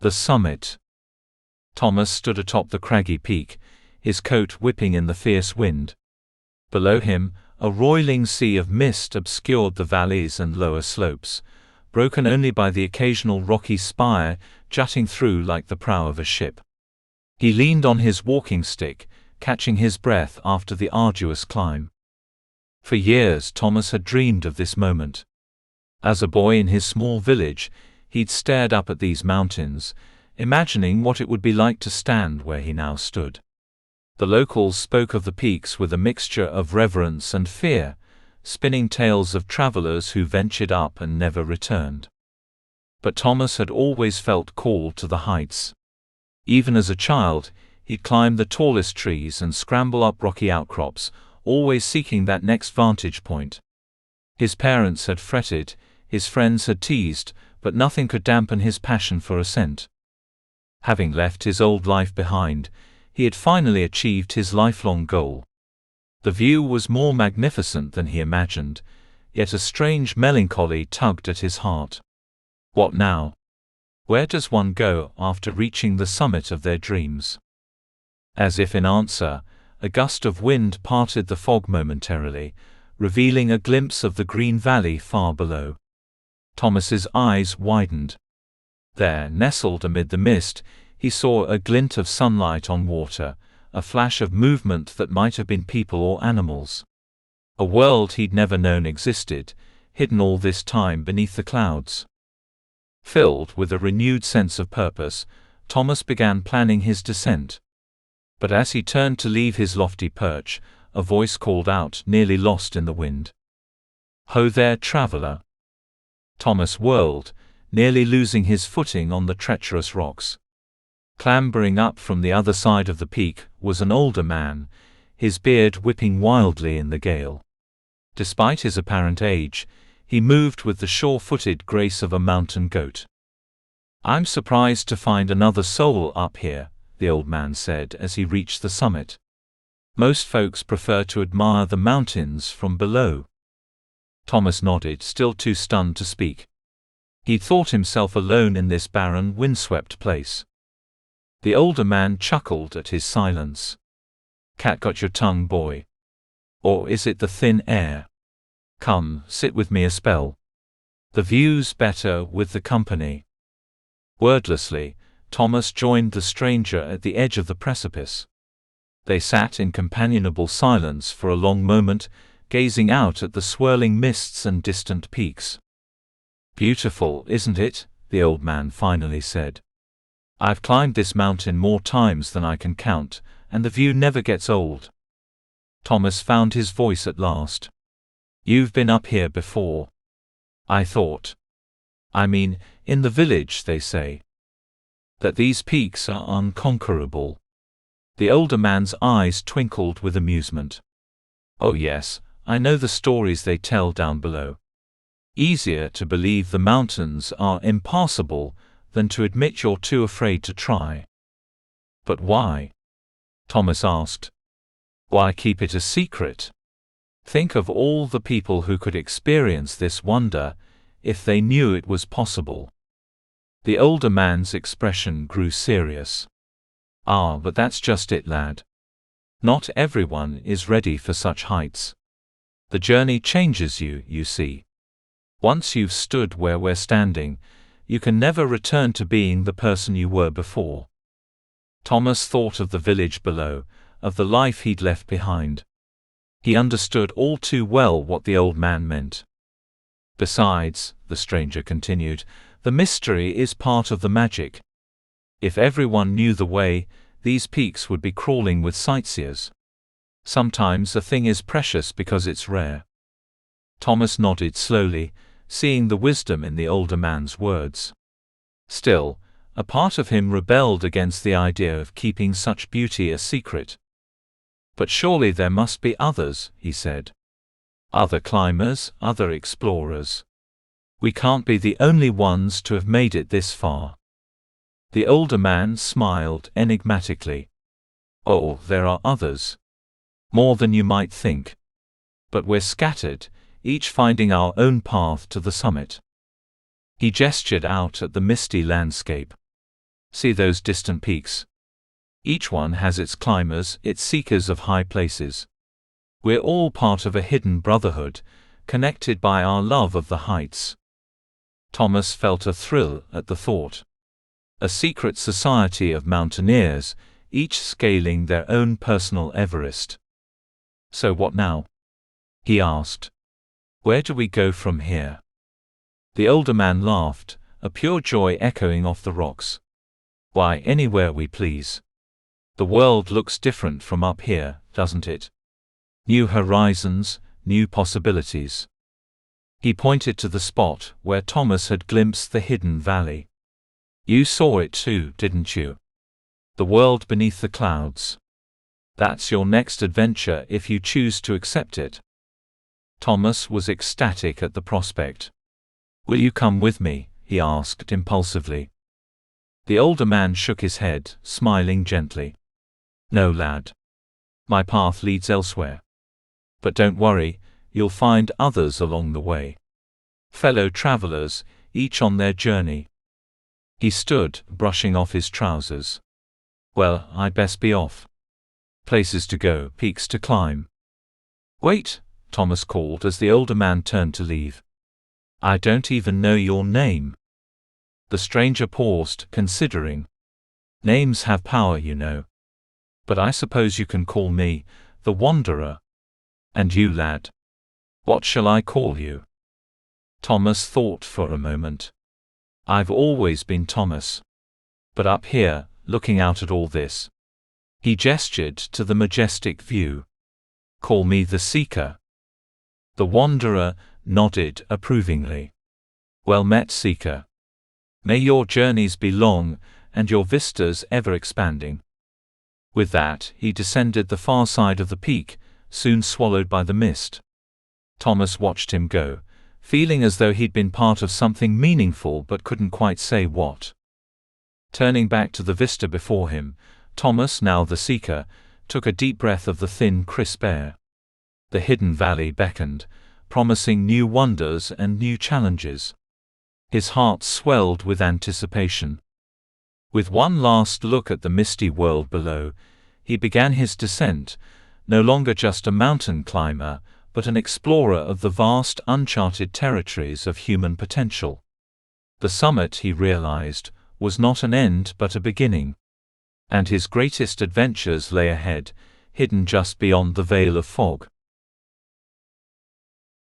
The summit. Thomas stood atop the craggy peak, his coat whipping in the fierce wind. Below him, a roiling sea of mist obscured the valleys and lower slopes, broken only by the occasional rocky spire jutting through like the prow of a ship. He leaned on his walking stick, catching his breath after the arduous climb. For years Thomas had dreamed of this moment. As a boy in his small village, he'd stared up at these mountains, imagining what it would be like to stand where he now stood. The locals spoke of the peaks with a mixture of reverence and fear, spinning tales of travelers who ventured up and never returned. But Thomas had always felt called to the heights. Even as a child, he'd climb the tallest trees and scramble up rocky outcrops, always seeking that next vantage point. His parents had fretted, his friends had teased, but nothing could dampen his passion for ascent. Having left his old life behind, he had finally achieved his lifelong goal. The view was more magnificent than he imagined, yet a strange melancholy tugged at his heart. What now? Where does one go after reaching the summit of their dreams? As if in answer, a gust of wind parted the fog momentarily, revealing a glimpse of the green valley far below. Thomas's eyes widened. There, nestled amid the mist, he saw a glint of sunlight on water, a flash of movement that might have been people or animals. A world he'd never known existed, hidden all this time beneath the clouds. Filled with a renewed sense of purpose, Thomas began planning his descent. But as he turned to leave his lofty perch, a voice called out, nearly lost in the wind. "Ho there, traveler!" Thomas whirled, nearly losing his footing on the treacherous rocks. Clambering up from the other side of the peak was an older man, his beard whipping wildly in the gale. Despite his apparent age, he moved with the sure-footed grace of a mountain goat. "I'm surprised to find another soul up here," the old man said as he reached the summit. "Most folks prefer to admire the mountains from below." Thomas nodded, still too stunned to speak. He thought himself alone in this barren, windswept place. The older man chuckled at his silence. "Cat got your tongue, boy? Or is it the thin air? Come, sit with me a spell. The view's better with the company." Wordlessly, Thomas joined the stranger at the edge of the precipice. They sat in companionable silence for a long moment, gazing out at the swirling mists and distant peaks. "Beautiful, isn't it?" the old man finally said. "I've climbed this mountain more times than I can count, and the view never gets old." Thomas found his voice at last. "You've been up here before. I thought. I mean, in the village they say that these peaks are unconquerable." The older man's eyes twinkled with amusement. "Oh yes, I know the stories they tell down below. Easier to believe the mountains are impassable than to admit you're too afraid to try." "But why?" Thomas asked. "Why keep it a secret? Think of all the people who could experience this wonder, if they knew it was possible." The older man's expression grew serious. "Ah, but that's just it, lad. Not everyone is ready for such heights. The journey changes you, you see. Once you've stood where we're standing, you can never return to being the person you were before." Thomas thought of the village below, of the life he'd left behind. He understood all too well what the old man meant. "Besides," the stranger continued, "the mystery is part of the magic. If everyone knew the way, these peaks would be crawling with sightseers. Sometimes a thing is precious because it's rare." Thomas nodded slowly, seeing the wisdom in the older man's words. Still, a part of him rebelled against the idea of keeping such beauty a secret. "But surely there must be others," he said. "Other climbers, other explorers. We can't be the only ones to have made it this far." The older man smiled enigmatically. "Oh, there are others. More than you might think. But we're scattered, each finding our own path to the summit." He gestured out at the misty landscape. See those distant peaks? Each one has its climbers, its seekers of high places. We're all part of a hidden brotherhood, connected by our love of the heights. Thomas felt a thrill at the thought. A secret society of mountaineers, each scaling their own personal Everest. So what now? He asked. Where do we go from here? The older man laughed, a pure joy echoing off the rocks. Why, anywhere we please. The world looks different from up here, doesn't it? New horizons, new possibilities. He pointed to the spot where Thomas had glimpsed the hidden valley. You saw it too, didn't you? The world beneath the clouds. That's your next adventure if you choose to accept it. Thomas was ecstatic at the prospect. Will you come with me? He asked impulsively. The older man shook his head, smiling gently. No, lad. My path leads elsewhere. But don't worry, you'll find others along the way. Fellow travelers, each on their journey. He stood, brushing off his trousers. Well, I'd best be off. Places to go, peaks to climb. Wait, Thomas called as the older man turned to leave. I don't even know your name. The stranger paused, considering. Names have power, you know. But I suppose you can call me the Wanderer. And you, lad? What shall I call you? Thomas thought for a moment. I've always been Thomas. But up here, looking out at all this. He gestured to the majestic view. Call me the Seeker. The Wanderer nodded approvingly. Well met, Seeker. May your journeys be long, and your vistas ever expanding. With that, he descended the far side of the peak, soon swallowed by the mist. Thomas watched him go, feeling as though he'd been part of something meaningful but couldn't quite say what. Turning back to the vista before him, Thomas, now the Seeker, took a deep breath of the thin, crisp air. The hidden valley beckoned, promising new wonders and new challenges. His heart swelled with anticipation. With one last look at the misty world below, he began his descent, no longer just a mountain climber, but an explorer of the vast, uncharted territories of human potential. The summit, he realized, was not an end but a beginning. And his greatest adventures lay ahead, hidden just beyond the veil of fog.